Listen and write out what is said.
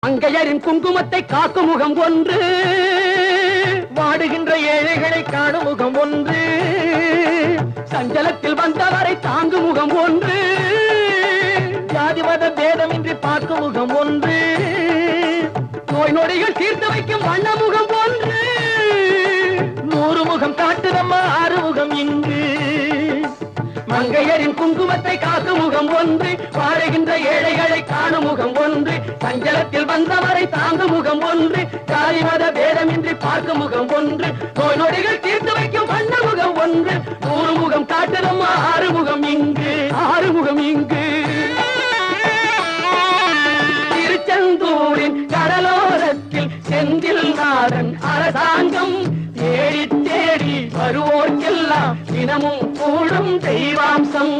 மங்கையரின் குங்குமத்தை காக்கும் முகம் ஒன்று, வாடுகின்ற ஏழைகளை காணும் முகம் ஒன்று, சஞ்சலத்தில் வந்தவரை தாங்கும் முகம் ஒன்று, ஜாதி மத பேதமின்றி பார்க்கும் முகம் ஒன்று, நோய் நொடிகள் தீர்த்து வைக்கும் வண்ண முகம் ஒன்று, 100 முகம் காட்டுதம்மா 6 முகம் இங்கு. மங்கையரின் குங்குமத்தை காக்கும் முகம் ஒன்று, வாழுகின்ற ஏழைகளை காணும் முகம் ஒன்று, சஞ்சலத்தில் வந்தவரை தாங்கும் முகம் ஒன்று, ஜாதி மத பேதமின்றி பார்க்கும் முகம் ஒன்று, நோய் நொடிகள் தீர்த்து வைக்கும் வண்ண முகம் ஒன்று, 100 முகம் காட்டுதம்மா 6 முகம் இங்கு, 6 முகம் இங்கு. திருச்செந்தூரின் கடலோரத்தில் செந்தில் நாடன் அரசாங்கம் தேடி தேடி வருவோர்க்கெல்லாம் தினமும் கூடும் தெய்வாம்சம்.